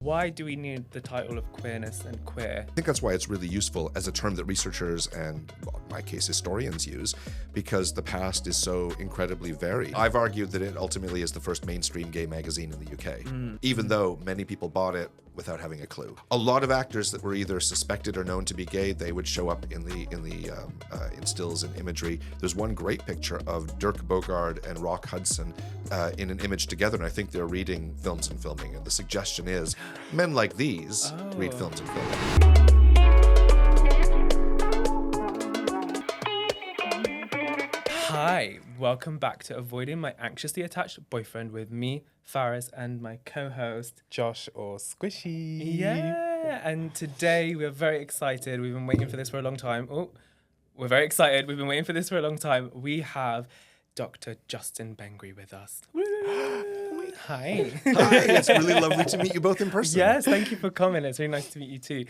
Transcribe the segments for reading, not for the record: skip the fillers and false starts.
Why do we need the title of queerness and queer? I think that's why it's really useful as a term that researchers and, well, in my case, historians use, because the past is so incredibly varied. I've argued that it ultimately is the first mainstream gay magazine in the UK, even though many people bought it without having a clue. A lot of actors that were either suspected or known to be gay, they would show up in stills and imagery. There's one great picture of Dirk Bogarde and Rock Hudson in an image together, and I think they're reading Films and Filming. And the suggestion is, men like these read Films and Filming. Hi, welcome back to Avoiding My Anxiously Attached Boyfriend with me, Faris, and my co-host, Josh or Squishy. Yeah, and today we're very excited. We've been waiting for this for a long time. We're very excited. We've been waiting for this for a long time. We have Dr. Justin Bengry with us. Hi. Hi, it's really lovely to meet you both in person. Yes, thank you for coming. It's really nice to meet you too.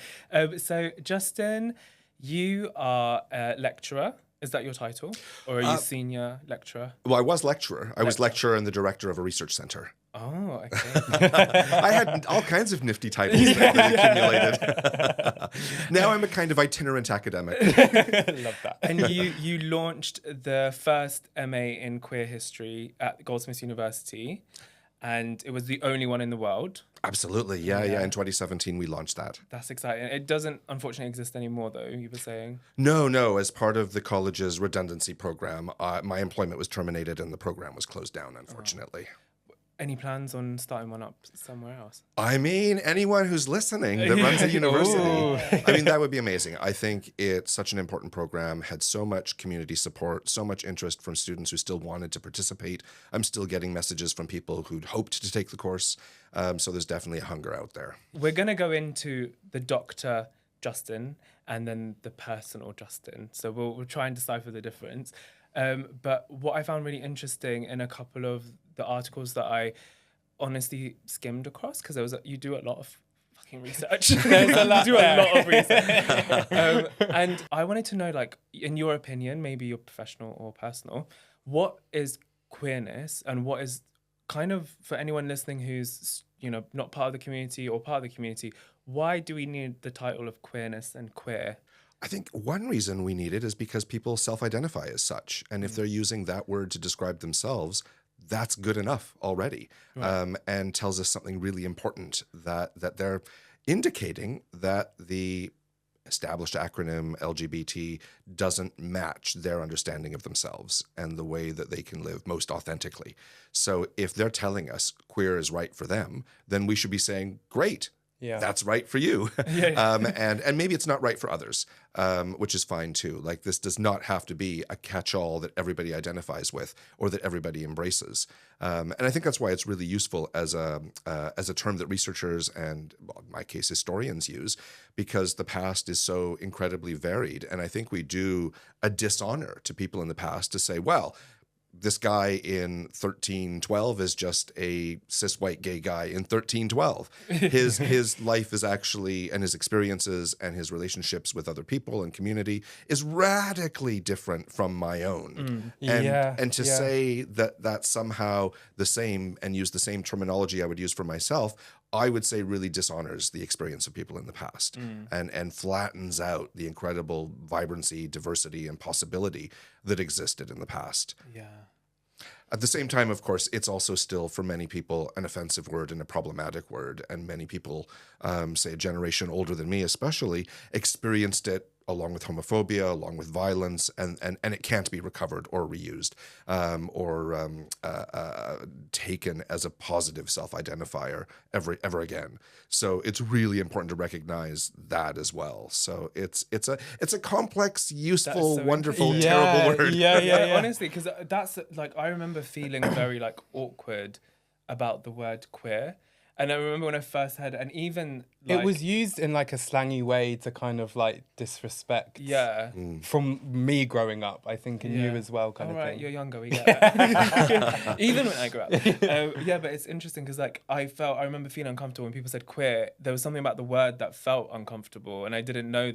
So, Justin, you are a lecturer. Is that your title? Or are you senior lecturer? Well, I was lecturer. I was lecturer and the director of a research center. Oh, okay. I had all kinds of nifty titles that accumulated. Now I'm a kind of itinerant academic. Love that. And you launched the first MA in queer history at Goldsmiths University, and it was the only one in the world. Absolutely, yeah. In 2017, we launched that. That's exciting. It doesn't, unfortunately, exist anymore, though, you were saying. No. As part of the college's redundancy program, my employment was terminated and the program was closed down, unfortunately. Any plans on starting one up somewhere else? I mean, anyone who's listening that runs a university. I mean, that would be amazing. I think it's such an important program, had so much community support, so much interest from students who still wanted to participate. I'm still getting messages from people who'd hoped to take the course. So there's definitely a hunger out there. We're going to go into the Dr. Justin and then the personal Justin. So we'll try and decipher the difference. But what I found really interesting in a couple of the articles that I honestly skimmed across, because you do a lot of fucking research. There's a lot, a lot of research. And I wanted to know, like, in your opinion, maybe you're professional or personal, what is queerness, and what is kind of, for anyone listening who's, not part of the community or part of the community, why do we need the title of queerness and queer? I think one reason we need it is because people self-identify as such. And if they're using that word to describe themselves, that's good enough already. Right. And tells us something really important, that they're indicating that the established acronym LGBT doesn't match their understanding of themselves and the way that they can live most authentically. So if they're telling us queer is right for them, then we should be saying, great. Yeah. That's right for you. And maybe it's not right for others, which is fine too. Like, this does not have to be a catch-all that everybody identifies with or that everybody embraces. And I think that's why it's really useful as a term that researchers and, well, in my case, historians use, because the past is so incredibly varied. And I think we do a dishonor to people in the past to say, well, this guy in 1312 is just a cis white gay guy in 1312. His life is actually, and his experiences and his relationships with other people and community is radically different from my own. And to say that that's somehow the same and use the same terminology I would use for myself, I would say really dishonors the experience of people in the past and flattens out the incredible vibrancy, diversity, and possibility that existed in the past. Yeah. At the same time, of course, it's also still, for many people, an offensive word and a problematic word. And many people, say a generation older than me especially, experienced it along with homophobia, along with violence, and it can't be recovered or reused or taken as a positive self-identifier ever again. So it's really important to recognize that as well. So it's a complex, useful, so wonderful, terrible word. Yeah. Honestly, because that's, like, I remember feeling very, like, awkward about the word queer. And I remember when I first heard it, and even, like, it was used in, like, a slangy way to kind of, like, disrespect. Yeah. From me growing up, I think, and you as well, kind of thing. You're younger, we get that. Even when I grew up. But it's interesting because, like, I remember feeling uncomfortable when people said queer. There was something about the word that felt uncomfortable, and I didn't know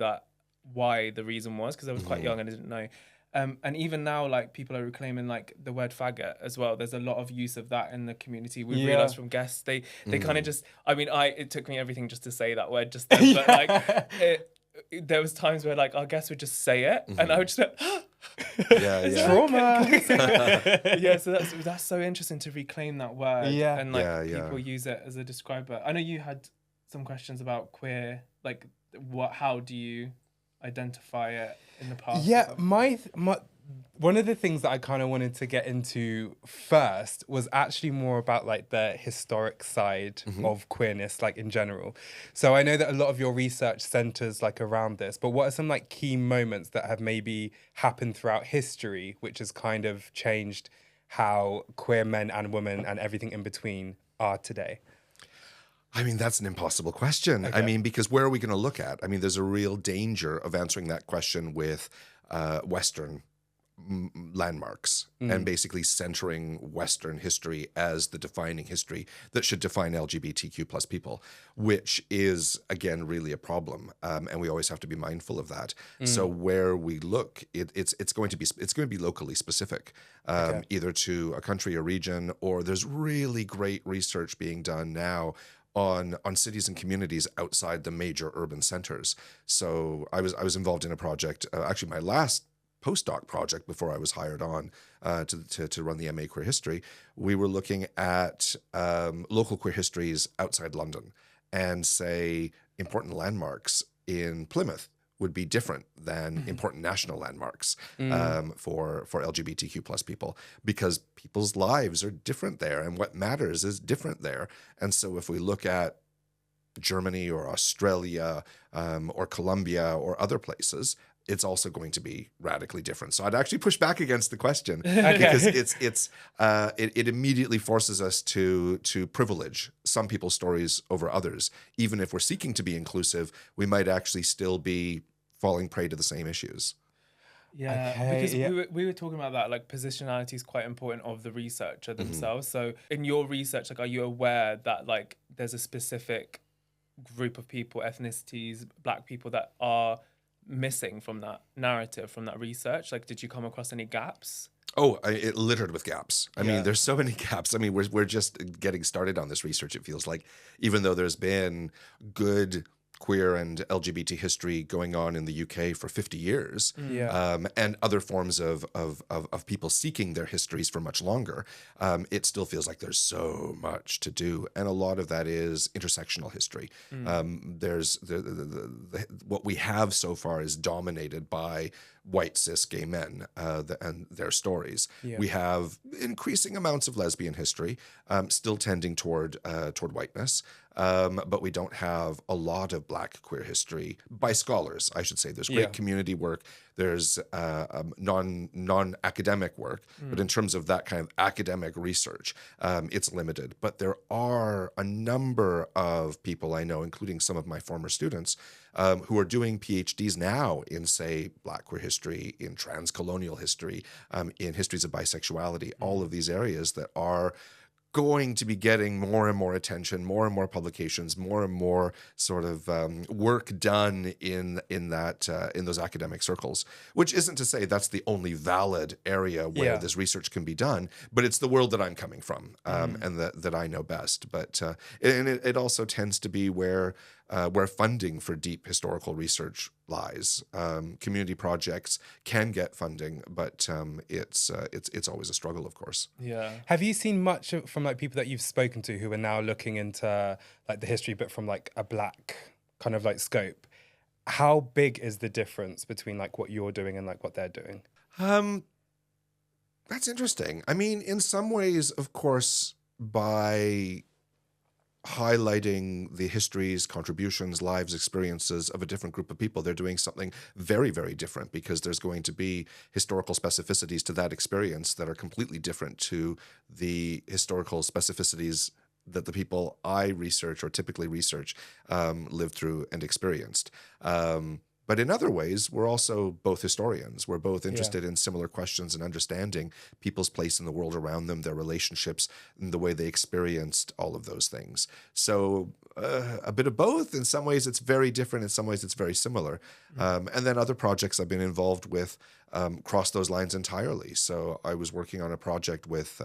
why the reason was, because I was quite young and I didn't know. And even now, like people are reclaiming like the word faggot as well. There's a lot of use of that in the community. We've Yeah. realized from guests, they kind of just. I mean, it took me everything just to say that word just then, but like there was times where like our guests would just say it, and I would just. Yeah, Is yeah. that okay? Trauma. Yeah, so that's so interesting to reclaim that word, Yeah. and like Yeah. people use it as a describer. I know you had some questions about queer, like how do you identify it in the past? Yeah, my one of the things that I kind of wanted to get into first was actually more about like the historic side of queerness, like in general. So I know that a lot of your research centers like around this, but what are some like key moments that have maybe happened throughout history, which has kind of changed how queer men and women and everything in between are today? I mean, that's an impossible question. I mean, because where are we going to look at? I mean, there's a real danger of answering that question with Western landmarks and basically centering Western history as the defining history that should define LGBTQ plus people, which is, again, really a problem. And we always have to be mindful of that. So where we look, it's going to be locally specific, either to a country or region, or there's really great research being done now on cities and communities outside the major urban centers. So I was involved in a project, actually my last postdoc project before I was hired on to run the MA Queer History. We were looking at local queer histories outside London, and say important landmarks in Plymouth would be different than important national landmarks for LGBTQ plus people, because people's lives are different there and what matters is different there. And so if we look at Germany or Australia or Colombia or other places, it's also going to be radically different. So I'd actually push back against the question because it immediately forces us to privilege some people's stories over others. Even if we're seeking to be inclusive, we might actually still be falling prey to the same issues. Yeah, because we were talking about that, like positionality is quite important of the researcher themselves. So in your research, like, are you aware that like there's a specific group of people, ethnicities, Black people that are missing from that narrative, from that research? Like, did you come across any gaps? Oh, it littered with gaps. I mean, there's so many gaps. I mean, we're just getting started on this research, it feels like, even though there's been good queer and LGBT history going on in the UK for 50 years, and other forms of people seeking their histories for much longer, it still feels like there's so much to do. And a lot of that is intersectional history. There's what we have so far is dominated by white cis gay men and their stories. We have increasing amounts of lesbian history, still tending toward whiteness, but we don't have a lot of Black queer history by scholars, I should say. There's great community work. There's non-academic work, but in terms of that kind of academic research, it's limited. But there are a number of people I know, including some of my former students, who are doing PhDs now in, say, Black queer history, in transcolonial history, in histories of bisexuality, all of these areas that are going to be getting more and more attention, more and more publications, more and more sort of work done in those academic circles. Which isn't to say that's the only valid area where this research can be done, but it's the world that I'm coming from and that I know best. But and it also tends to be where funding for deep historical research lies. Community projects can get funding, but it's always a struggle, of course. Yeah. Have you seen much from like people that you've spoken to who are now looking into like the history, but from like a Black kind of like scope? How big is the difference between like what you're doing and like what they're doing? That's interesting. I mean, in some ways, of course, by highlighting the histories, contributions, lives, experiences of a different group of people, they're doing something very, very different, because there's going to be historical specificities to that experience that are completely different to the historical specificities that the people I research or typically research lived through and experienced. But in other ways, we're also both historians. We're both interested in similar questions and understanding people's place in the world around them, their relationships, and the way they experienced all of those things. So a bit of both. In some ways, it's very different. In some ways, it's very similar. And then other projects I've been involved with cross those lines entirely. So I was working on a project with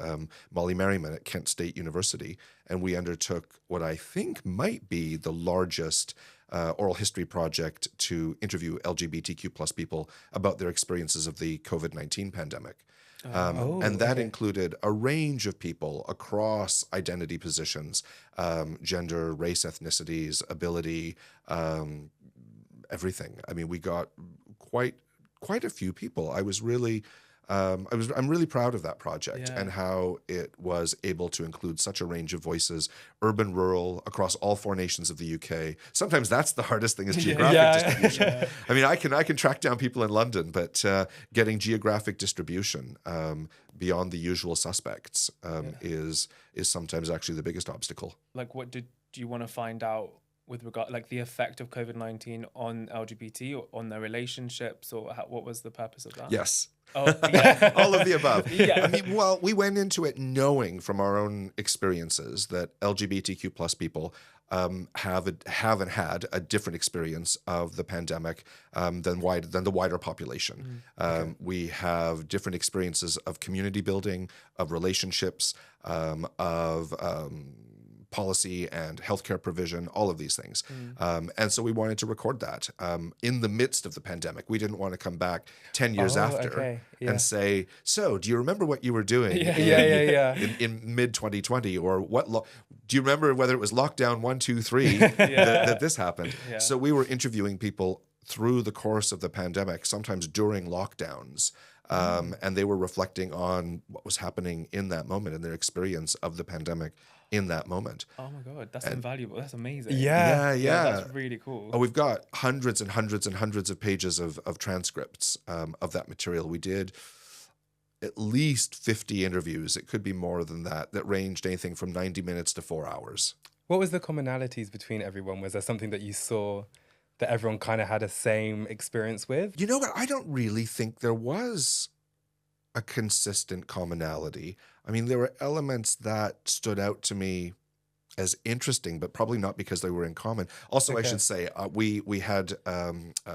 Molly Merriman at Kent State University, and we undertook what I think might be the largest oral history project to interview LGBTQ plus people about their experiences of the COVID-19 pandemic. And that included a range of people across identity positions, gender, race, ethnicities, ability, everything. I mean, we got quite a few people. I was really, I'm really proud of that project and how it was able to include such a range of voices, urban, rural, across all 4 nations of the UK. Sometimes that's the hardest thing is geographic distribution. I mean, I can track down people in London, but getting geographic distribution beyond the usual suspects is sometimes actually the biggest obstacle. Like, what do you want to find out with regard, like, the effect of COVID-19 on LGBT or on their relationships, or what was the purpose of that? Yes. Oh, yeah. All of the above. Yeah. I mean, well, we went into it knowing from our own experiences that LGBTQ plus people haven't had a different experience of the pandemic than the wider population. We have different experiences of community building, of relationships, of policy and healthcare provision, all of these things. And so we wanted to record that in the midst of the pandemic. We didn't want to come back 10 years after and say, so do you remember what you were doing in mid-2020? Or do you remember whether it was lockdown 1, 2, 3 that this happened? So we were interviewing people through the course of the pandemic, sometimes during lockdowns. And they were reflecting on what was happening in that moment and their experience of the pandemic in that moment. Oh my God, that's invaluable. That's amazing. Yeah. That's really cool. Oh, we've got hundreds and hundreds and hundreds of pages of transcripts of that material. We did at least 50 interviews. It could be more than that ranged anything from 90 minutes to 4 hours. What was the commonalities between everyone? Was there something that you saw that everyone kind of had a same experience with? You know what? I don't really think there was a consistent commonality. I mean, there were elements that stood out to me as interesting, but probably not because they were in common. Also, I should say, we had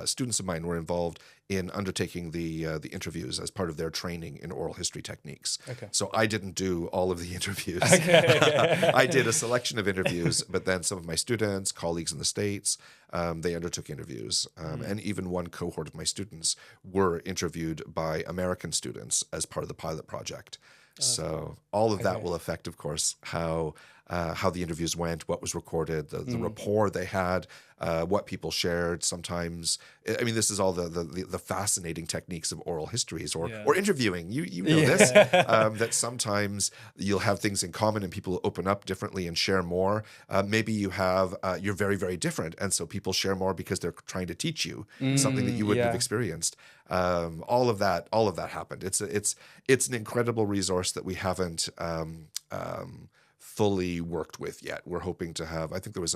students of mine were involved in undertaking the interviews as part of their training in oral history techniques. So I didn't do all of the interviews. I did a selection of interviews, but then some of my students, colleagues in the States, they undertook interviews. And even one cohort of my students were interviewed by American students as part of the pilot project. So all of that will affect, of course, how the interviews went, what was recorded, the rapport they had, what people shared. Sometimes, I mean, this is all the fascinating techniques of oral histories or interviewing. You know this, that sometimes you'll have things in common and people open up differently and share more. Maybe you have you're very, very different, and so people share more because they're trying to teach you something that you wouldn't have experienced. All of that happened. It's an incredible resource that we haven't fully worked with yet. We're hoping to have. I think there was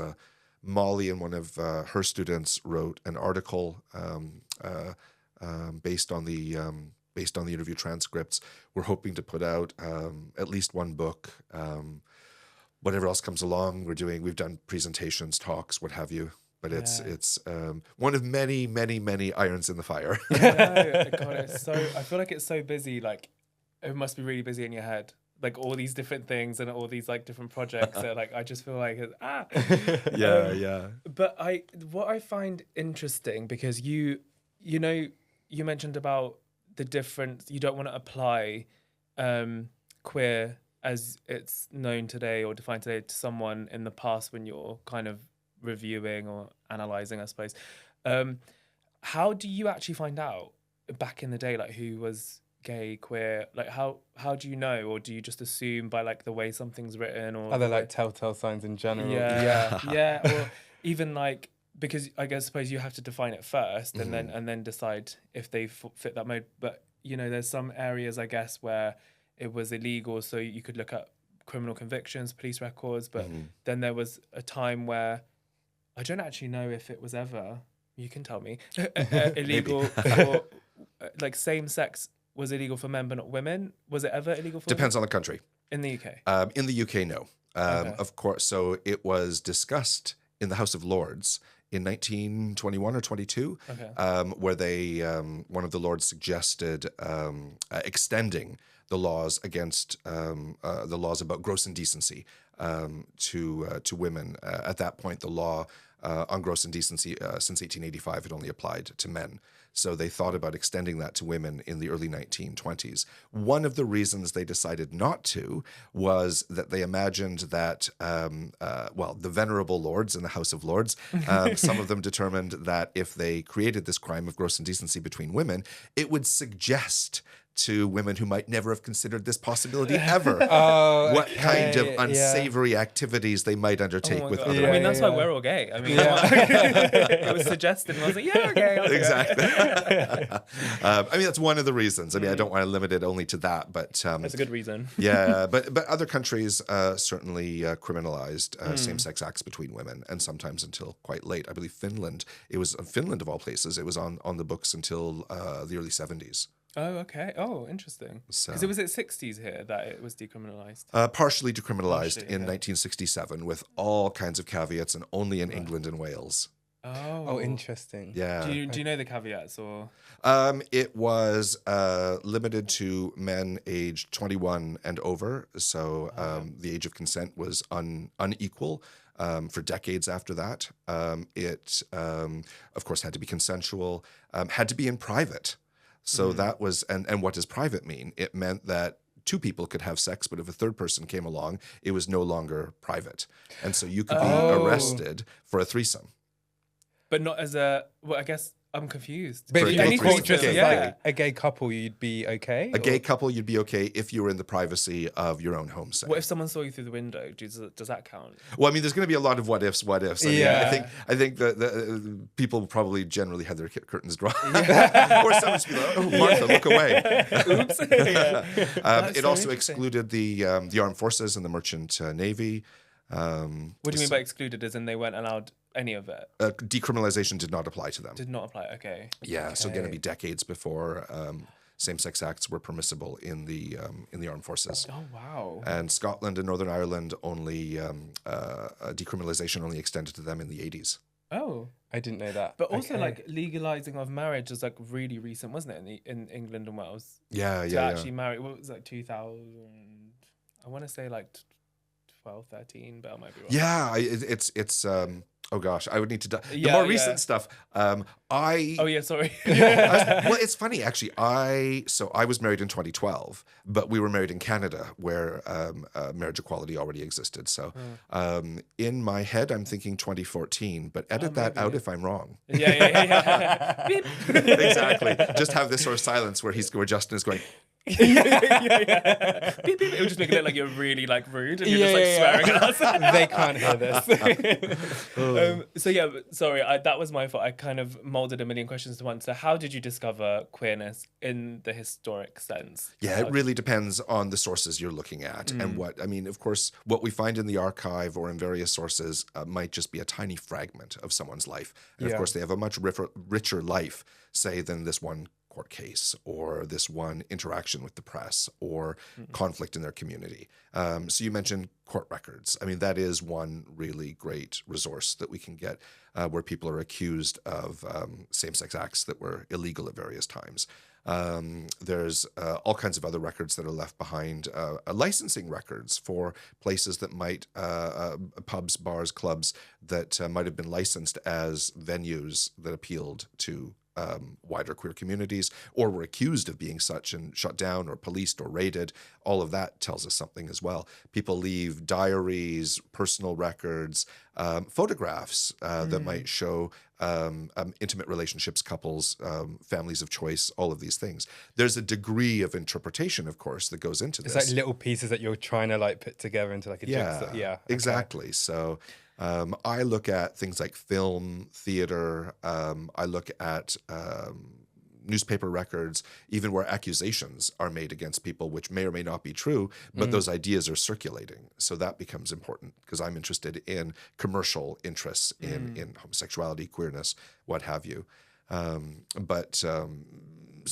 Molly and one of her students wrote an article based on the interview transcripts. We're hoping to put out at least one book. Whatever else comes along, we've done presentations, talks, what have you. But it's one of many, many, many irons in the fire. God, I feel like it's so busy. Like, it must be really busy in your head. Like, all these different things and all these like different projects that like I just feel like yeah. But what I find interesting, because you mentioned about the difference. You don't want to apply queer as it's known today or defined today to someone in the past when you're kind of reviewing or analyzing, I suppose. How do you actually find out back in the day, like, who was gay, queer? Like, how do you know, or do you just assume by like the way something's written, or are there like telltale signs in general? Yeah. Or even like, because I suppose you have to define it first and then decide if they fit that mode. But there's some areas, I guess, where it was illegal, so you could look at criminal convictions, police records. But then there was a time where I don't actually know if it was ever, you can tell me, illegal for like same sex was illegal for men but not women. Was it ever illegal for Depends women? on the country. In the UK? In the UK, no. Okay. Of course, so it was discussed in the House of Lords in 1921 or 22, Okay. where they one of the lords suggested extending the laws against the laws about gross indecency to women. At that point, the law on gross indecency since 1885 had only applied to men. So they thought about extending that to women in the early 1920s. One of the reasons they decided not to was that they imagined that, the venerable lords in the House of Lords, some of them determined that if they created this crime of gross indecency between women, it would suggest to women who might never have considered this possibility ever what kind of unsavory activities they might undertake with other I women. mean, that's why we're all gay. I mean, it was suggested, and I was like, yeah, okay. I'll do it. Exactly. I mean, that's one of the reasons. I mean, I don't want to limit it only to that, but That's a good reason. yeah, but other countries certainly criminalized same-sex acts between women, and sometimes until quite late. I believe Finland. It was Finland of all places. It was on the books until the early 70s. Oh, okay. Oh, interesting. Because it was at 60s here that it was decriminalized. Partially decriminalized Partially, in 1967 with all kinds of caveats, and only in England and Wales. Oh, interesting. Yeah. Do you know the caveats or? It was limited to men aged 21 and over. So the age of consent was unequal for decades after that. It, of course, had to be consensual, had to be in private. So that was, and what does private mean? It meant that two people could have sex, but if a third person came along, it was no longer private. And so you could be arrested for a threesome. But not as a, well, I guess I'm confused. But if you Anything caught just gay, as yeah. like a gay couple, you'd be okay? A gay couple, you'd be okay if you were in the privacy of your own home. Say. What if someone saw you through the window? Does that count? Well, I mean, there's going to be a lot of what ifs. I mean, Yeah. I think the people probably generally had their curtains drawn, or someone would be like, "Oh, Martha, look away." Oops. It also excluded the armed forces and the merchant navy. What do you mean by excluded? As in they weren't allowed any of it? Decriminalization did not apply to them. Did not apply. Okay. Yeah, so again, it'd be decades before same-sex acts were permissible in the armed forces. Oh wow. And Scotland and Northern Ireland only decriminalization only extended to them in the 80s. Oh. I didn't know that. But also, like, legalizing of marriage was like really recent, wasn't it? In England and Wales. Yeah, To yeah. actually marry, what was it, like 2000? I want to say like 12, 13, but I might be wrong. Yeah, it's oh gosh, I would need to. The Yeah, more yeah. recent stuff. Oh yeah, sorry. Well, it's funny actually. I was married in 2012, but we were married in Canada, where marriage equality already existed. So in my head, I'm thinking 2014, but edit that out if I'm wrong. Yeah. Beep. Exactly. Just have this sort of silence where Justin is going. yeah. Beep, beep. It would just make it look like you're really like rude and you're just like swearing at us. They can't hear this. So yeah, sorry, that was my fault. I kind of molded a million questions to one. So how did you discover queerness in the historic sense? Yeah, it really depends on the sources you're looking at and what, I mean, of course, what we find in the archive or in various sources might just be a tiny fragment of someone's life. And of course, they have a much richer life, say, than this one court case or this one interaction with the press or conflict in their community. So you mentioned court records. I mean, that is one really great resource that we can get where people are accused of same-sex acts that were illegal at various times. There's all kinds of other records that are left behind, licensing records for places that might, pubs, bars, clubs that might have been licensed as venues that appealed to wider queer communities or were accused of being such and shut down or policed or raided. All of that tells us something as well. People leave diaries, personal records, photographs that might show intimate relationships, couples, families of choice, all of these things. There's a degree of interpretation, of course, that goes into this. It's like little pieces that you're trying to like put together into like a jigsaw. Yeah, okay. Exactly. So I look at things like film, theater. I look at newspaper records, even where accusations are made against people, which may or may not be true, but those ideas are circulating. So that becomes important because I'm interested in commercial interests in homosexuality, queerness, what have you. But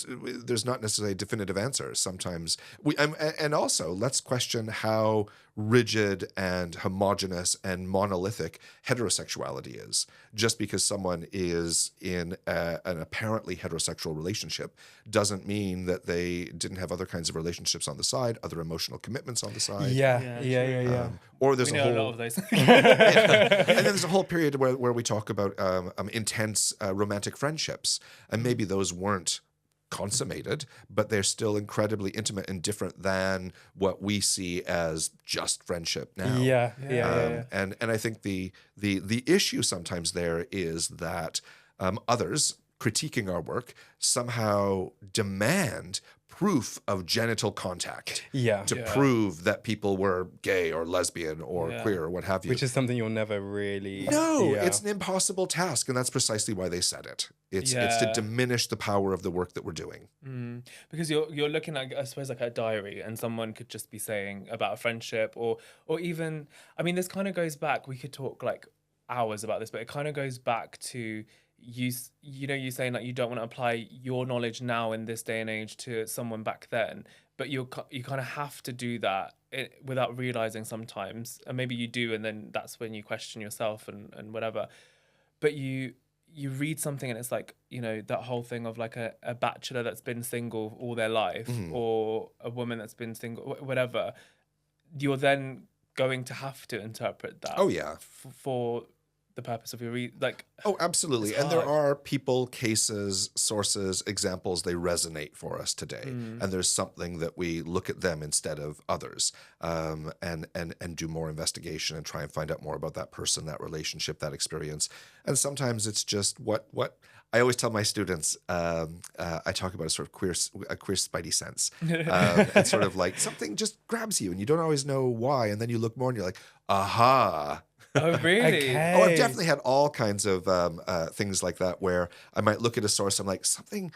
there's not necessarily a definitive answer. Sometimes and also let's question how rigid and homogenous and monolithic heterosexuality is. Just because someone is in an apparently heterosexual relationship doesn't mean that they didn't have other kinds of relationships on the side, other emotional commitments on the side. Yeah. Or there's We a know whole a lot of those. and then there's a whole period where we talk about intense romantic friendships, and maybe those weren't consummated, but they're still incredibly intimate and different than what we see as just friendship now. Yeah. And I think the issue sometimes there is that others critiquing our work somehow demand proof of genital contact to prove that people were gay or lesbian or queer or what have you. Which is something you'll never really... No, it's an impossible task, and that's precisely why they said it. It's to diminish the power of the work that we're doing. Because you're looking at, I suppose, like a diary, and someone could just be saying about a friendship or even, I mean, this kind of goes back, we could talk like hours about this, but it kind of goes back to you saying that you don't want to apply your knowledge now in this day and age to someone back then, but you kind of have to do that without realizing sometimes, and maybe you do, and then that's when you question yourself and whatever. But you read something and it's like, that whole thing of like a bachelor that's been single all their life, or a woman that's been single, whatever. You're then going to have to interpret that. Oh yeah, for the purpose of your absolutely. And there are people, cases, sources, examples, they resonate for us today. And there's something that we look at them instead of others, and do more investigation and try and find out more about that person, that relationship, that experience. And sometimes it's just what I always tell my students, I talk about a sort of queer Spidey sense. It's sort of like something just grabs you and you don't always know why. And then you look more and you're like, aha. Oh, really? Okay. Oh, I've definitely had all kinds of things like that where I might look at a source, I'm like, something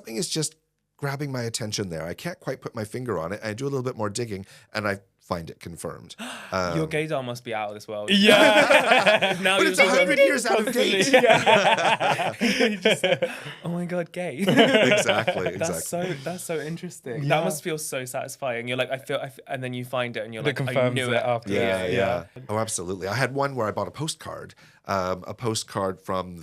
is just grabbing my attention there. I can't quite put my finger on it. I do a little bit more digging, and I find it confirmed. Your gaydar must be out of this world. Yeah. Now but it's 100 years out of date. You just say, oh my God, gay. Exactly. That's so interesting. Yeah. That must feel so satisfying. You're like, I feel, and then you find it and you're like, I confirms knew it it. after. Yeah. Oh, absolutely. I had one where I bought a postcard from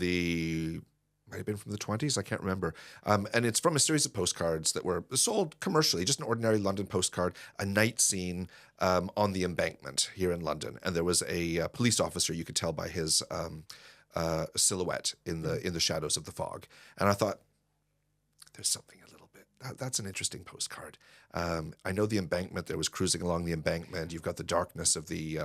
might have been from the 20s, I can't remember. And it's from a series of postcards that were sold commercially, just an ordinary London postcard, a night scene on the Embankment here in London. And there was a police officer, you could tell by his silhouette in the shadows of the fog. And I thought, there's something a little bit, that's an interesting postcard. I know the Embankment, there was cruising along the Embankment. You've got the darkness of the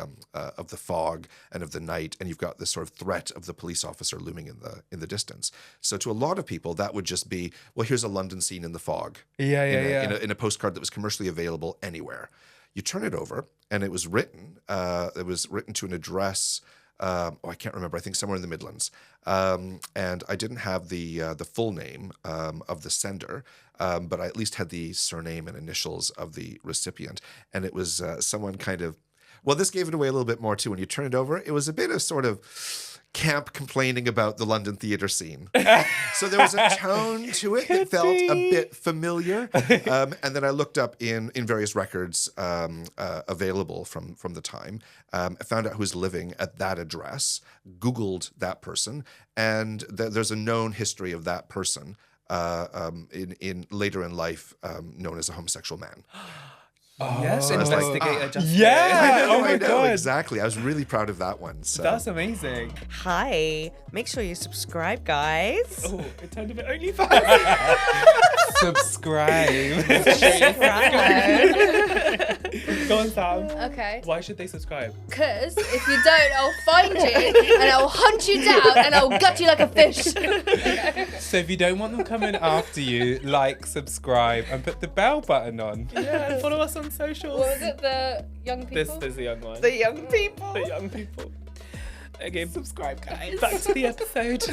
fog and of the night, and you've got this sort of threat of the police officer looming in the distance. So to a lot of people, that would just be, well, here's a London scene in the fog. In a postcard that was commercially available anywhere. You turn it over, and it was written to an address. I can't remember. I think somewhere in the Midlands. And I didn't have the full name of the sender, but I at least had the surname and initials of the recipient. And it was someone kind of, well, this gave it away a little bit more too. When you turn it over, it was a bit of sort of camp complaining about the London theatre scene. So there was a tone to it that felt a bit familiar. And then I looked up in various records available from the time. I found out who was living at that address, Googled that person, and there's a known history of that person in later in life known as a homosexual man. Yes, I was like, investigator justice. Yeah. I my know, God. Exactly. I was really proud of that one. So. That's amazing. Hi. Make sure you subscribe, guys. Oh, it turned a bit only fast. Subscribe. Go on, Sam. Okay. Why should they subscribe? Because if you don't, I'll find you and I'll hunt you down and I'll gut you like a fish. So if you don't want them coming after you, like, subscribe, and put the bell button on. Yeah, and follow us on socials. What was it? The young people? This is the young one. The young people. The young people. Okay, Subscribe, guys. back to the episode.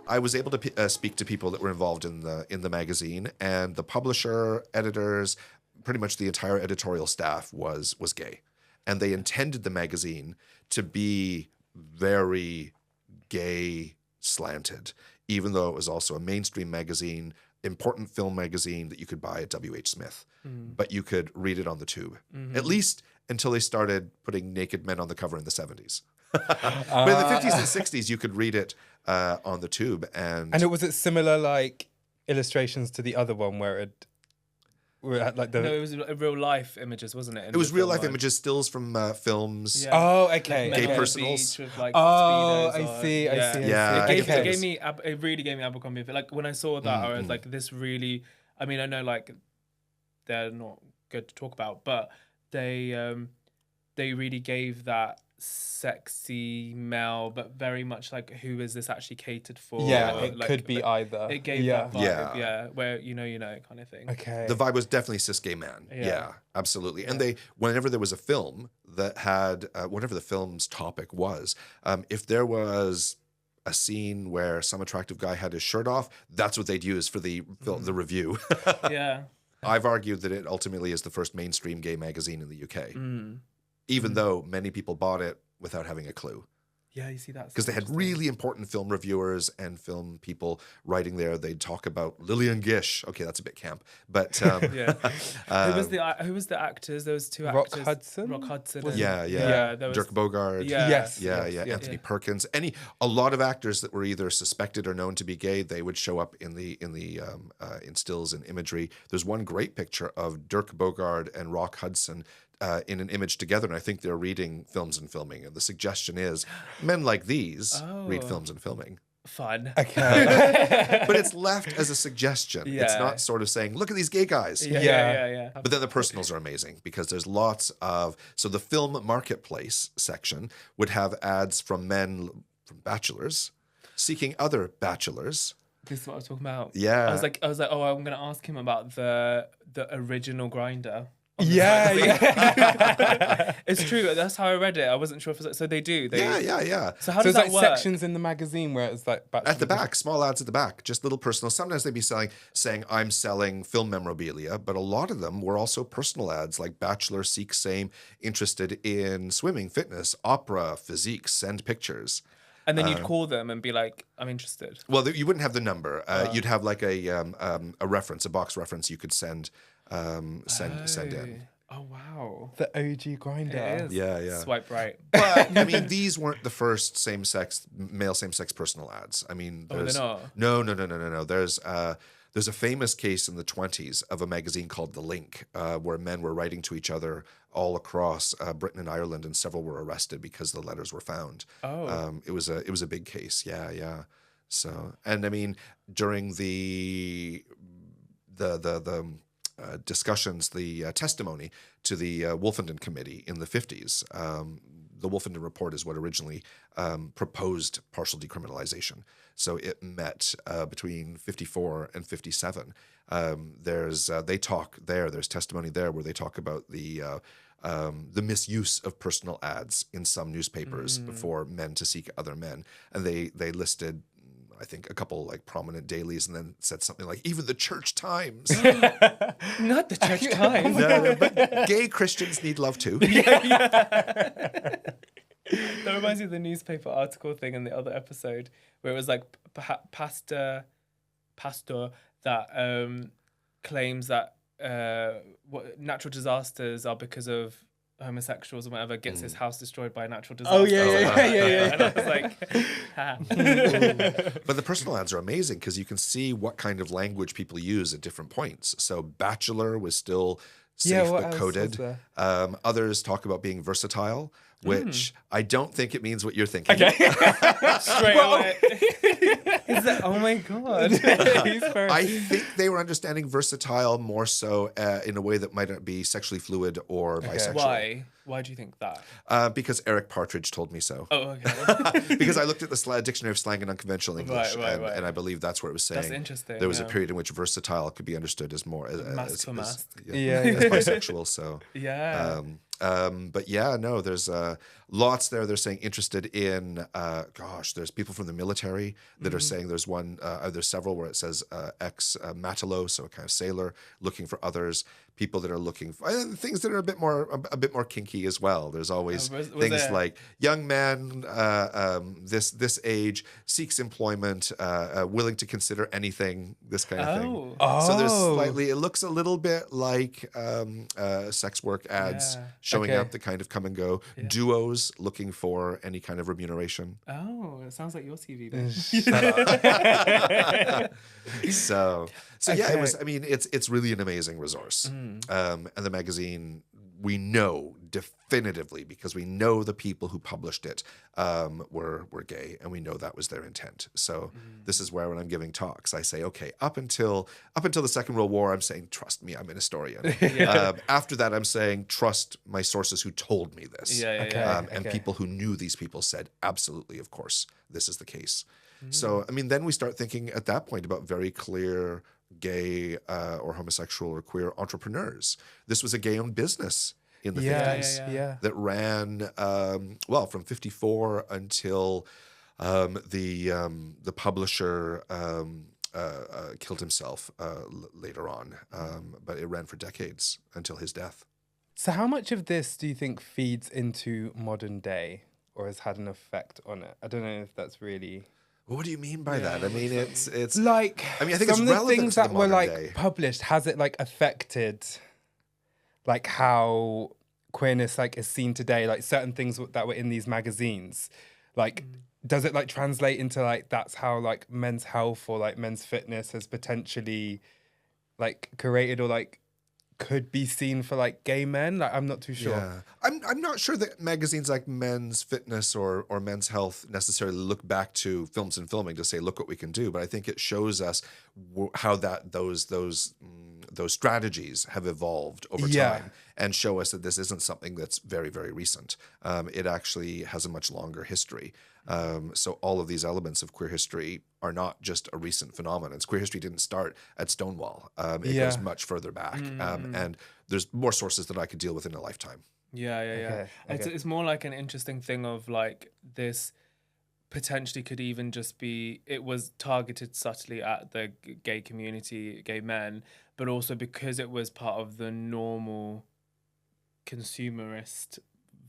I was able to speak to people that were involved in the magazine, and the publisher, editors, pretty much the entire editorial staff was gay, and they intended the magazine to be very gay slanted, even though it was also a mainstream magazine. important film magazine that you could buy at W.H. Smith, but you could read it on the tube, at least until they started putting naked men on the cover in the 70s. But in the 50s and 60s, you could read it on the tube. And was it similar like illustrations to the other one where it had like the... No, it was real life images, wasn't it? it was real life images, stills from films. Yeah. Oh, okay. Gay Men on the personals. beach with, like, Oh, speedos I on. see, I see, I Yeah. see. It Okay. gave me, it really gave me Abercrombie. Like when I saw that, I was like, this really. I mean, I know like they're not good to talk about, but they really gave that sexy male, but very much like, who is this actually catered for? Yeah, Or, it like, could be either. It gave Yeah. that vibe, Yeah. yeah, where you know kind of thing. Okay. The vibe was definitely cis gay man. Yeah. Yeah, absolutely. And they, whenever there was a film that had, whatever the film's topic was, if there was a scene where some attractive guy had his shirt off, that's what they'd use for the film, the review. Yeah. I've argued that it ultimately is the first mainstream gay magazine in the UK, even though many people bought it without having a clue. Yeah, you see that. Because they had really important film reviewers and film people writing there. They'd talk about Lillian Gish. Okay, that's a bit camp, but Yeah. Who was the actors? There was two Rock actors. Hudson? Rock Hudson. yeah. There was, Dirk Bogarde. Yeah. Yes. Yeah, yes, Anthony Perkins. A lot of actors that were either suspected or known to be gay, they would show up in stills and imagery. There's one great picture of Dirk Bogarde and Rock Hudson in an image together, and I think they're reading films and filming. And the suggestion is, men like these read films and filming. fun. Okay. But it's left as a suggestion. It's Yeah. not sort of saying, look at these gay guys. Yeah. But then the personals are amazing because there's lots of, so the film marketplace section would have ads from men, from bachelors, seeking other bachelors. This is what I was talking about. Yeah. I was like, oh, I'm gonna ask him about the original grinder. yeah. It's true. That's how I read it. I wasn't sure if it's so they do. Yeah. So how So does it's like that work? sections in the magazine where it's like At the back, small ads at the back, just little personal. Sometimes they'd be saying, I'm selling film memorabilia, but a lot of them were also personal ads like bachelor seeks same, interested in swimming, fitness, opera, physique, send pictures. And then you'd call them and be like, I'm interested. Well, you wouldn't have the number. You'd have like a reference, a box reference you could send in. Oh wow. The OG grinder. It is. Yeah. Swipe right. But I mean, these weren't the first male same-sex personal ads. I mean, Oh, they're not? No. There's a famous case in the 1920s of a magazine called The Link, where men were writing to each other all across Britain and Ireland, and several were arrested because the letters were found. Oh. It was a big case. Yeah. So, and I mean, during the discussions, the testimony to the Wolfenden Committee in the 50s. The Wolfenden Report is what originally proposed partial decriminalization. So it met between 54 and 57. There's testimony there where they talk about the misuse of personal ads in some newspapers for men to seek other men, and they listed, I think, a couple like prominent dailies, and then said something like even the Church Times. Not the Church Times. No, but gay Christians need love too. That reminds me of the newspaper article thing in the other episode where it was like pastor that claims that natural disasters are because of homosexuals or whatever, gets his house destroyed by a natural disaster. Oh, yeah. And I was like, ha. But the personal ads are amazing because you can see what kind of language people use at different points. So bachelor was still safe what but else coded. was Others talk about being versatile, which I don't think it means what you're thinking. Okay. Straight away. Is that, oh my God. I think they were understanding versatile more so in a way that might not be sexually fluid or bisexual. Why? Why do you think that? Because Eric Partridge told me so. Oh, okay. Because I looked at the Dictionary of Slang and Unconventional English, Right. and I believe that's where it was saying. That's interesting, There was a yeah. period in which versatile could be understood as more Mask for mask. Yeah. as bisexual. So Yeah. but yeah, no, there's lots there. They're saying interested in. There's people from the military that are saying there's one. There's several where it says ex matelot, so a kind of sailor looking for others. people that are looking for things that are a bit more kinky as well. There's always was things there- like young man, this age, seeks employment, willing to consider anything, this kind of thing. Oh. So there's Oh. slightly, it looks a little bit like sex work ads Yeah. showing Okay. up that kind of come and go. Duos looking for any kind of remuneration. Oh, it sounds like your CV. Then. So yeah, it Okay. was. I mean, it's really an amazing resource. And the magazine, we know definitively, because we know the people who published it were gay, and we know that was their intent. So this is where, when I'm giving talks, I say, okay, up until the Second World War, I'm saying, trust me, I'm an historian. After that, I'm saying, trust my sources who told me this. Okay. And people who knew these people said, absolutely, of course, this is the case. So, I mean, then we start thinking at that point about very clear gay or homosexual or queer entrepreneurs. This was a gay-owned business in the 50s Yeah. that ran, from 54 until the publisher killed himself later on. But it ran for decades until his death. So how much of this do you think feeds into modern day or has had an effect on it? I don't know if that's really... What do you mean by that? I mean, it's Like, I mean, I think some it's of the relevant things to the that were modern like day. published, has it like affected like how queerness like is seen today? Like certain things that were in these magazines, like does it like translate into like that's how like men's health or like men's fitness has potentially like created or like could be seen for like gay men? Like I'm not too sure. Yeah, I'm not sure that magazines like Men's Fitness or Men's Health necessarily look back to Films and Filming to say, look what we can do. But I think it shows us how those strategies have evolved over time, and show us that this isn't something that's very, very recent. It actually has a much longer history. So all of these elements of queer history are not just a recent phenomenon. Queer history didn't start at Stonewall. It goes much further back. And there's more sources that I could deal with in a lifetime. Yeah. It's more like an interesting thing of like this potentially could even just be, it was targeted subtly at the gay community, gay men, but also because it was part of the normal consumerist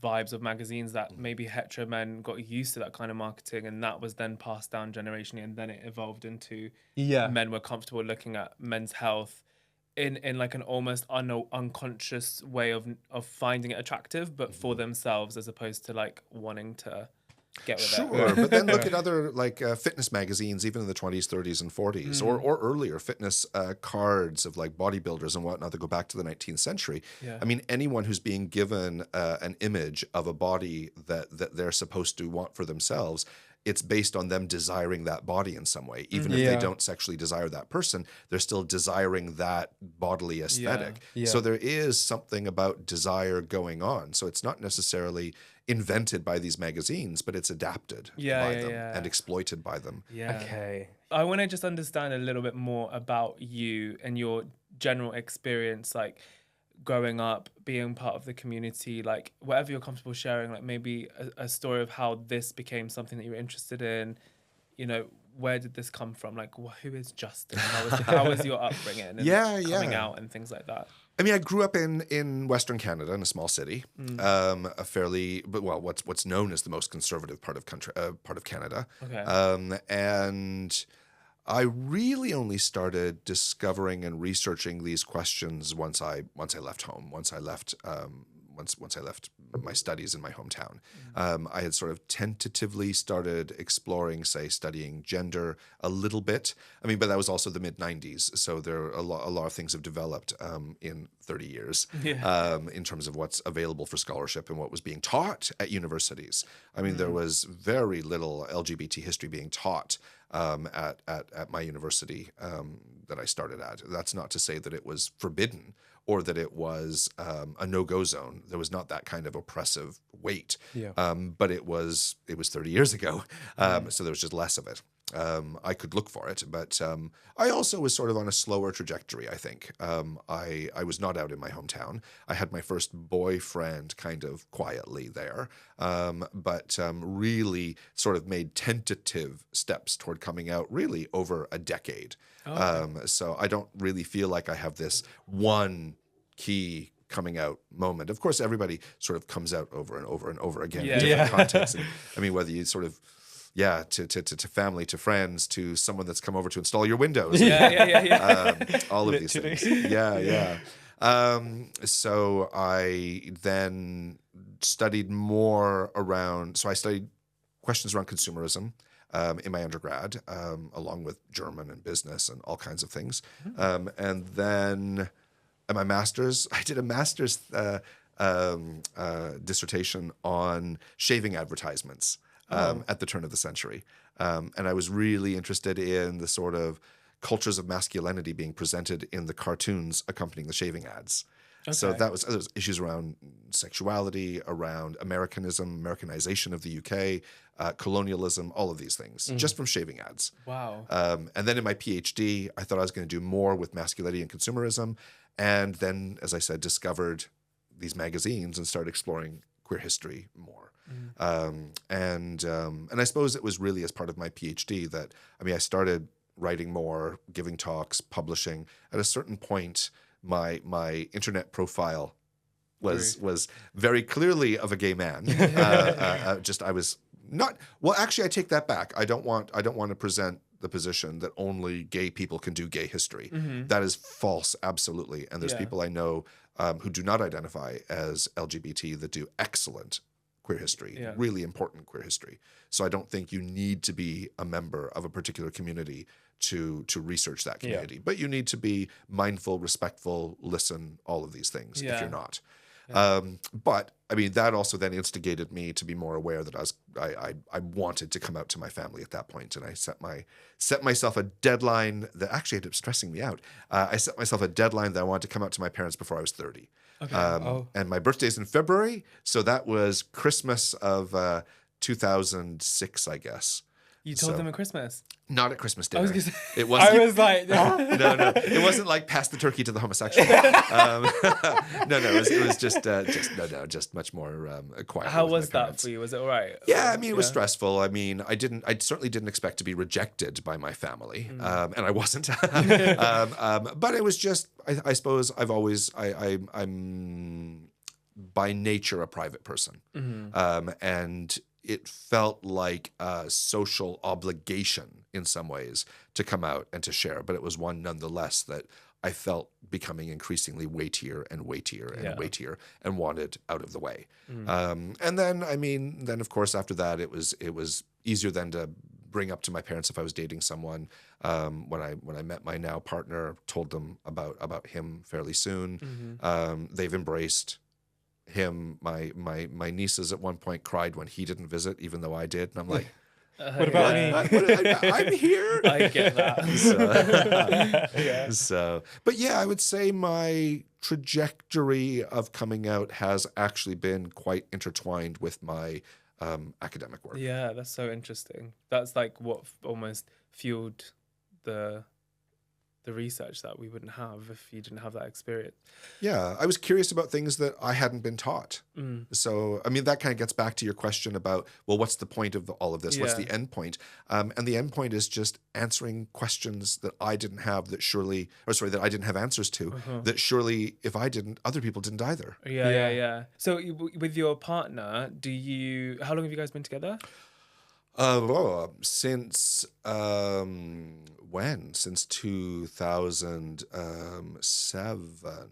vibes of magazines that maybe hetero men got used to that kind of marketing, and that was then passed down generationally, and then it evolved into men were comfortable looking at men's health in like an almost unconscious way of finding it attractive, but for themselves, as opposed to like wanting to get with it. Sure, but then look at other like fitness magazines, even in the 20s, 30s, and 40s, or earlier fitness cards of like bodybuilders and whatnot that go back to the 19th century. I mean, anyone who's being given an image of a body that they're supposed to want for themselves, it's based on them desiring that body in some way. Even if they don't sexually desire that person, they're still desiring that bodily aesthetic. So there is something about desire going on. So it's not necessarily invented by these magazines, but it's adapted by them and exploited by them. Okay. I want to just understand a little bit more about you and your general experience, like growing up, being part of the community, like whatever you're comfortable sharing, like maybe a story of how this became something that you were interested in. You know, where did this come from? Like, who is Justin? How was your upbringing and coming out and things like that? I mean, I grew up in Western Canada in a small city, a fairly, what's known as the most conservative part of Canada. Okay. And I really only started discovering and researching these questions once I left home, once I left my studies in my hometown. I had sort of tentatively started exploring, say, studying gender a little bit. I mean, but that was also the mid-90s, so there are a lot of things have developed in 30 years in terms of what's available for scholarship and what was being taught at universities. I mean, there was very little LGBT history being taught at my university that I started at. That's not to say that it was forbidden or that it was a no-go zone. There was not that kind of oppressive weight, but it was 30 years ago, so there was just less of it. I could look for it, but I also was sort of on a slower trajectory, I think. I was not out in my hometown. I had my first boyfriend kind of quietly there, but really sort of made tentative steps toward coming out really over a decade. So I don't really feel like I have this one key coming out moment. Of course, everybody sort of comes out over and over and over again Yeah. in different Yeah. contexts. And, I mean, whether you sort of, to family, to friends, to someone that's come over to install your windows. Yeah. All of these Literally. things. Yeah. So I then studied more around, so I studied questions around consumerism in my undergrad, along with German and business and all kinds of things. And then in my master's, I did a master's dissertation on shaving advertisements at the turn of the century. And I was really interested in the sort of cultures of masculinity being presented in the cartoons accompanying the shaving ads. So Okay. there was issues around sexuality, around Americanization of the UK, colonialism, all of these things, just from shaving ads. Wow. And then in my PhD, I thought I was going to do more with masculinity and consumerism. And then, as I said, discovered these magazines and started exploring queer history more. And I suppose it was really as part of my PhD that, I started writing more, giving talks, publishing. At a certain point, my internet profile was very clearly of a gay man. I was not. Well, actually, I take that back. I don't want to present the position that only gay people can do gay history. That is false, absolutely. And there's Yeah. people I know who do not identify as LGBT that do excellent queer history, really important queer history. So I don't think you need to be a member of a particular community to research that community. But you need to be mindful, respectful, listen, all of these things if you're not. But that also then instigated me to be more aware that I wanted to come out to my family at that point, and I set myself a deadline that actually ended up stressing me out. I set myself a deadline that I wanted to come out to my parents before I was 30. And my birthday's in February, so that was Christmas of 2006, I guess. You told them at Christmas. Not at Christmas dinner. I was gonna say- It wasn't. I was like, No. It wasn't like pass the turkey to the homosexual. No. It was just much more quiet. How with my was that parents. for you? Was it all right? Yeah, it was stressful. I certainly didn't expect to be rejected by my family, and I wasn't. But it was just, I suppose I'm by nature a private person, and it felt like a social obligation in some ways to come out and to share, but it was one nonetheless that I felt becoming increasingly weightier and weightier and weightier and wanted out of the way. And then of course after that it was easier then to bring up to my parents if I was dating someone. When I met my now partner, told them about him fairly soon. They've embraced him. My nieces at one point cried when he didn't visit, even though I did, and I'm like, what about me? I'm here. I get that. So, but yeah, I would say my trajectory of coming out has actually been quite intertwined with my academic work. Yeah, that's so interesting. That's like what almost fueled the research that we wouldn't have if you didn't have that experience. Yeah, I was curious about things that I hadn't been taught. So, that kind of gets back to your question about, well, what's the point of all of this? What's the end point? And the end point is just answering questions that I didn't have that I didn't have answers to, that surely if I didn't, other people didn't either. Yeah. So with your partner, how long have you guys been together? Since when? Since 2007.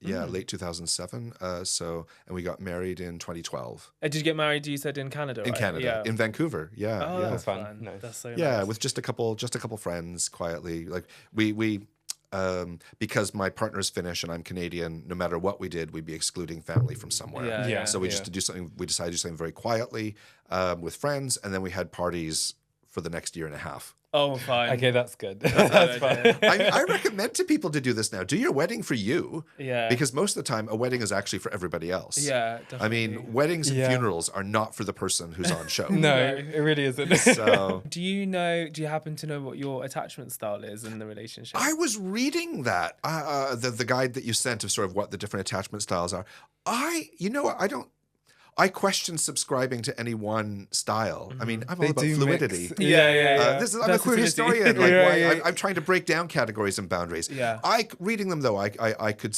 Yeah, late 2007. And we got married in 2012. Did you get married, you said, in Canada, In right? Canada, in Vancouver. Yeah, Oh, yeah. that's fun. fun. Nice. That's so Yeah, nice. with just a couple friends quietly. Like we because my partner's Finnish and I'm Canadian, no matter what we did, we'd be excluding family from somewhere. Yeah. So we just to do something. We decided to do something very quietly with friends, and then we had parties for the next year and a half. Oh, fine. Okay, that's good. That's fine. I recommend to people to do this now. Do your wedding for you. Yeah. Because most of the time, a wedding is actually for everybody else. Yeah, definitely. Weddings and Yeah. funerals are not for the person who's on show. No, it really isn't. So Do you happen to know what your attachment style is in the relationship? I was reading that, the guide that you sent of sort of what the different attachment styles are. I question subscribing to any one style. I mean, I'm all They about do fluidity. mix. Yeah. I'm a queer Versatility. historian. Like, Yeah. I'm trying to break down categories and boundaries. Yeah. Reading them though, I could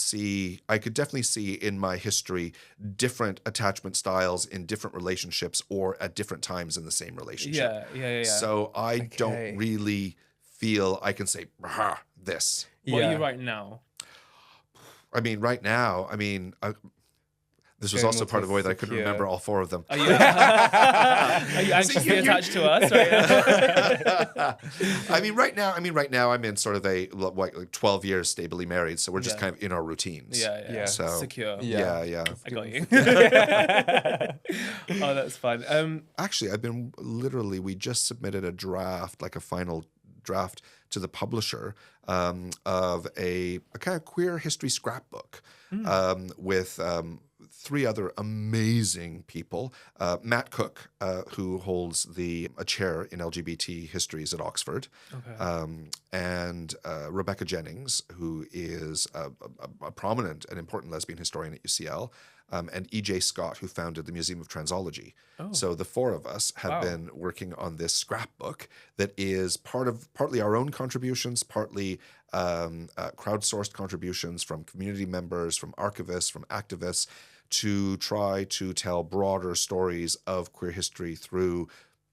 definitely see in my history different attachment styles in different relationships or at different times in the same relationship. Yeah. So I Okay. don't really feel I can say this. What are you right now? I mean, right now, this was Going also more part of the way that I couldn't secure. remember all 4 of them. Are you anxiously attached to us? Right? Right now I'm in sort of a like 12 years stably married, so we're just kind of in our routines. Yeah. So Secure. yeah. I got you. Oh, that's fun. Actually, we just submitted a draft, like a final draft to the publisher of a kind of queer history scrapbook with 3 other amazing people. Matt Cook, who holds a chair in LGBT histories at Oxford, and Rebecca Jennings, who is a prominent and important lesbian historian at UCL, and E.J. Scott, who founded the Museum of Transology. So the 4 of us have been working on this scrapbook that is partly our own contributions, partly crowdsourced contributions from community members, from archivists, from activists, to try to tell broader stories of queer history through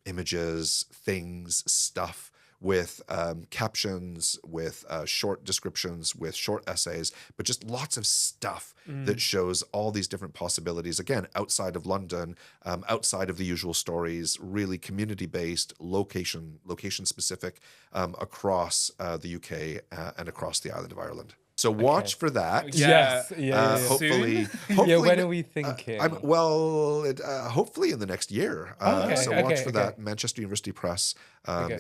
images, things, stuff, with captions, with short descriptions, with short essays, but just lots of stuff that shows all these different possibilities, again, outside of London, outside of the usual stories, really community-based, location-specific, across the UK and across the island of Ireland. So watch for that. Yes. Hopefully, when are we thinking? hopefully in the next year. So watch for that. Okay. Manchester University Press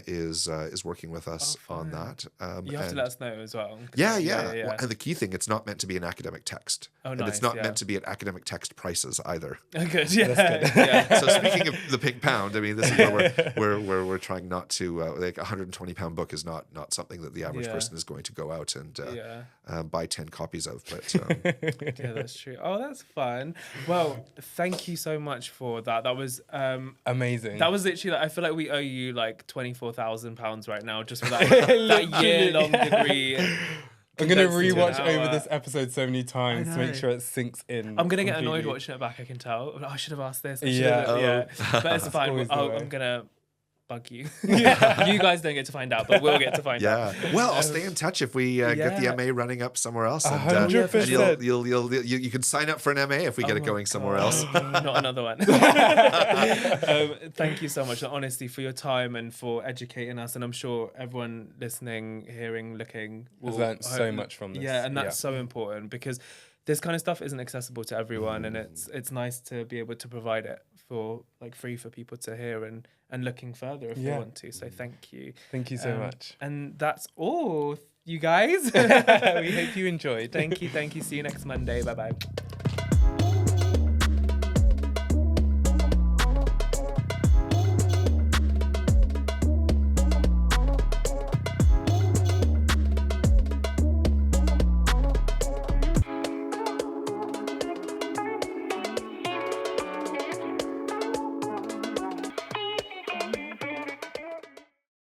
is working with us on that. You have to let us know as well. Yeah. Well, and the key thing, it's not meant to be an academic text. And it's nice, not meant to be at academic text prices either. Good. Yeah. So speaking of the pink pound, I mean, this is where we're trying not to like a £120 book is not something that the average person is going to go out and buy 10 copies of. But yeah, that's true. Oh, that's fun. Well, thank you so much for that. That was amazing. That was literally, I feel like we owe you like £24,000 right now just for that year-long degree. I'm going to rewatch over this episode so many times to make sure it sinks in. I'm going to get annoyed watching it back, I can tell. I should have asked this. But it's fine. I'm going to bug you. You guys don't get to find out, but we'll get to find out. Well, I'll stay in touch if we get the MA running up somewhere else. And 100%. you can sign up for an MA if we get it going somewhere else. Not another one. Thank you so much, honestly, for your time and for educating us. And I'm sure everyone listening, hearing, looking will has learned so much from this. Yeah, and that's so important because this kind of stuff isn't accessible to everyone, and it's nice to be able to provide it for like free for people to hear and looking further if they want to. So thank you. Thank you so much. And that's all, you guys. We hope you enjoyed. Thank you. See you next Monday. Bye-bye.